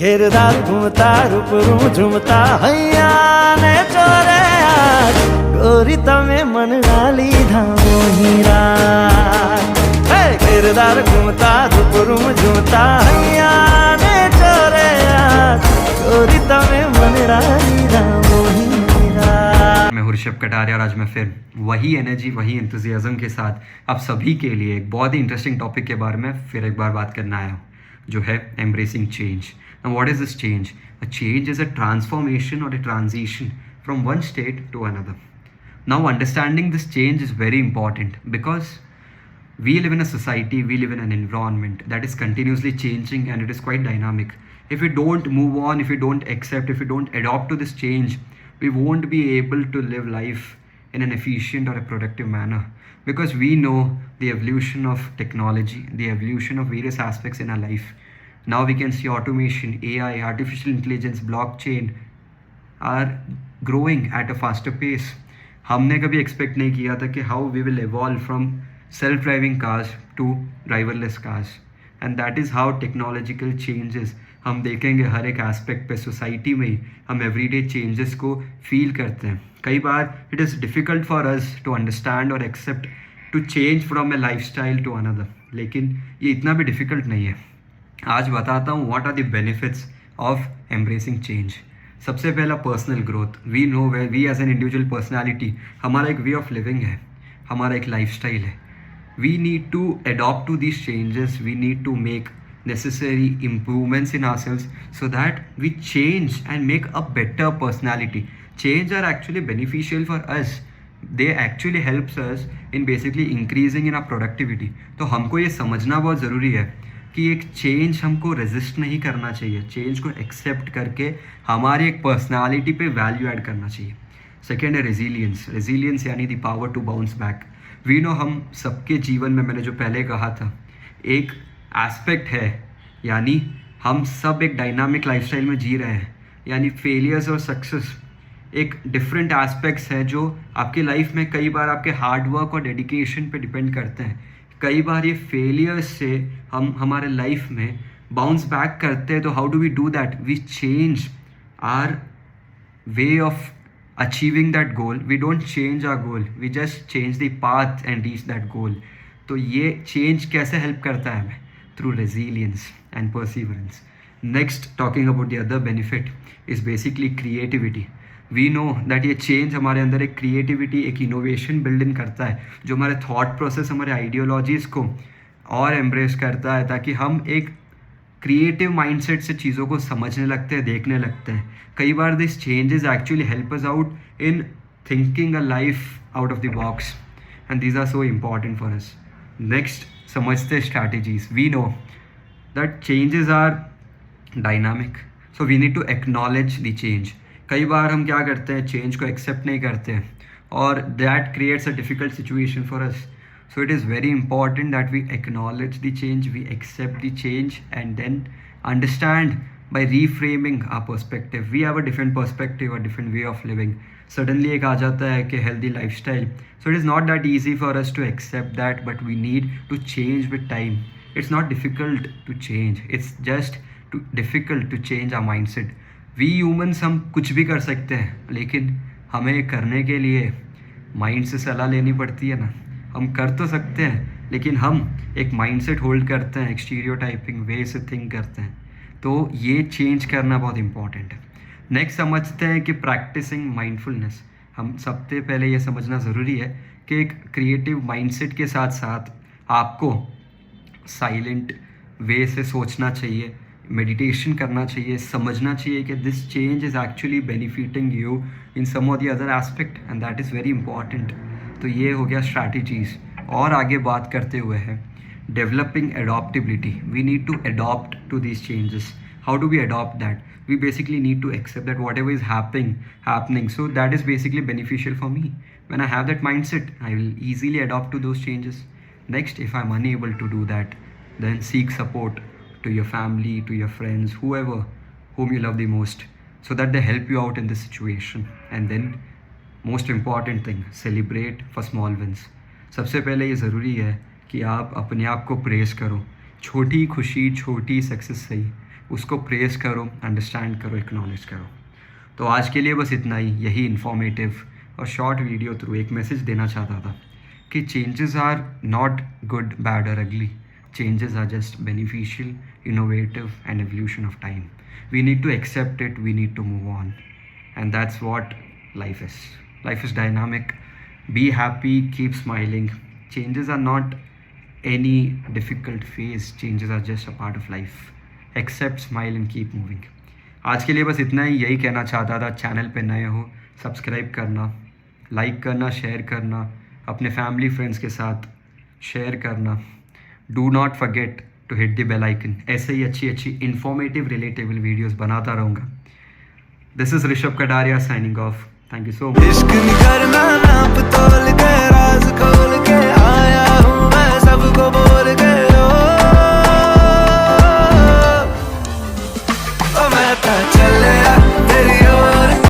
ઘેરદાર ઘૂમતા રૂપરું ઝૂમતા હૈયાને ચોરે આજ ગોરી તમે મનડા લીધા મોહીરા ઘેરદાર ઘૂમતા રૂપરું ઝૂમતા હૈયાને ચોરે આજ ગોરી તમે મનડા લીધા મોહીરા। मैं हूँ ऋषभ कटारिया और आज मैं फिर वही एनर्जी वही एंथुजियाज्म के साथ आप सभी के लिए एक बहुत ही इंटरेस्टिंग टॉपिक के बारे में फिर एक बार बात करना आया हूँ, जो है embracing change. Now what is this change? A change is a transformation or a transition from one state to another. Now understanding this change is very important because we live in a society, we live in an environment that is continuously changing and it is quite dynamic. If we don't move on, if we don't accept, if we don't adopt to this change, we won't be able to live life in an efficient or a productive manner because we know the evolution of technology, the evolution of various aspects in our life. Now we can see automation, AI, artificial intelligence, blockchain are growing at a faster pace. हमने कभी expect नहीं किया था कि how we will evolve from self driving cars to driverless cars and that is how technological changes हम देखेंगे हर एक aspect पे। सोसाइटी में ही हम एवरीडे चेंजेस को फील करते हैं। कई बार it is difficult for us to understand और accept to change from a lifestyle to another, लेकिन ये इतना भी डिफ़िकल्ट नहीं है। आज बताता हूँ what are the benefits of embracing change. सबसे पहला personal growth. We know way we as an individual personality, हमारा एक वे ऑफ लिविंग है, हमारा एक लाइफस्टाइल है। We need to adopt to this changes, we need to make necessary improvements in ourselves so that we change and make a better personality. Change are actually beneficial for us. They actually helps us in basically increasing in our productivity. तो हमको ये समझना बहुत ज़रूरी है कि एक change हमको रेजिस्ट नहीं करना चाहिए, चेंज को एक्सेप्ट करके हमारी एक पर्सनालिटी पे वैल्यू ऐड करना चाहिए। सेकेंड है रेजिलियंस। रेजिलियंस यानी the power to bounce back. We know हम सबके जीवन में, मैंने जो पहले कहा था, एक एस्पेक्ट है, यानी हम सब एक डायनामिक लाइफस्टाइल में जी रहे हैं, यानी फेलियर्स और सक्सेस एक डिफरेंट एस्पेक्ट्स हैं जो आपके लाइफ में कई बार आपके हार्ड वर्क और डेडिकेशन पे डिपेंड करते हैं। कई बार ये फेलियर्स से हम हमारे लाइफ में बाउंस बैक करते हैं। तो how do we do that? We change our way of achieving that goal. We don't change our goal, we just change the path and reach that goal. तो ये change कैसे help करता है हमें? Through resilience and perseverance. Next, talking about the other benefit is basically creativity. We know that ये change हमारे अंदर एक क्रिएटिविटी, एक इनोवेशन बिल्ड इन करता है, जो हमारे थॉट प्रोसेस, हमारे आइडियोलॉजीज़ को और एम्ब्रेस करता है, ताकि हम एक क्रिएटिव माइंडसेट से चीज़ों को समझने लगते हैं, देखने लगते हैं। कई बार this changes actually help us out in thinking a life out of the box and these are so important for us. Next, समझते strategies. We know that changes are dynamic, so we need to acknowledge the change. कई बार हम क्या करते हैं, change को accept नहीं करते हैं और that creates a difficult situation for us. So it is very important that we acknowledge the change, we accept the change and then understand by reframing our perspective. We have a different perspective, a different way of living. Suddenly एक आ जाता है कि healthy lifestyle. So it is not that easy for us to accept that, but we need to change with time. It's not difficult to change. It's just difficult to change our mindset. We humans हम कुछ भी कर सकते हैं, लेकिन हमें करने के लिए माइंड से सलाह लेनी पड़ती है ना। हम कर तो सकते हैं, लेकिन हम एक माइंडसेट होल्ड करते हैं, एक स्टीरियोटाइपिंग वे से थिंक करते हैं। तो ये चेंज करना बहुत इंपॉर्टेंट है। नेक्स्ट, समझते हैं कि प्रैक्टिसिंग माइंडफुलनेस। हम सबसे पहले ये समझना ज़रूरी है कि एक क्रिएटिव माइंडसेट के साथ साथ आपको साइलेंट वे से सोचना चाहिए, मेडिटेशन करना चाहिए, समझना चाहिए कि this change is actually benefiting you in some of the other aspect and that is very important. तो ये हो गया स्ट्रैटेजीज़। और आगे बात करते हुए है developing adaptability. We need to adopt to these changes. How do we adopt that? We basically need to accept that whatever is happening, so that is basically beneficial for me. When I have that mindset, I will easily adopt to those changes. Next, if I'm unable to do that, then seek support to your family, to your friends, whoever whom you love the most, so that they help you out in this situation. And then most important thing, celebrate for small wins. सबसे पहले ये ज़रूरी है कि आप अपने आप को प्रेज़ करो। छोटी खुशी, छोटी सक्सेस सही, उसको प्रेस करो, अंडरस्टैंड करो, एक्नॉलेज करो। तो आज के लिए बस इतना ही, यही इन्फॉर्मेटिव और शॉर्ट वीडियो थ्रू एक मैसेज देना चाहता था कि changes are not good, bad और ugly. Changes are just beneficial, innovative and evolution of time. We need to accept it, we need to move on. And that's what life is. Life is dynamic. Be happy, keep smiling. Changes are not any difficult phase. Changes are just a part of life. Accept, smile and keep moving. आज के लिए बस इतना ही, यही कहना चाहता था. Channel पे नए हो, सब्सक्राइब करना, लाइक करना, शेयर करना, अपने फैमिली फ्रेंड्स के साथ शेयर करना. Do not forget to hit the bell icon. ऐसे ही अच्छी अच्छी इन्फॉर्मेटिव रिलेटेबल वीडियोस बनाता रहूँगा. This is Rishabh Kataria signing off. Thank you so much. इश्क नहीं करना, नाप तोल के, राज खोल के आया हूँ मैं सबको बोल के. ओ मैं तो चल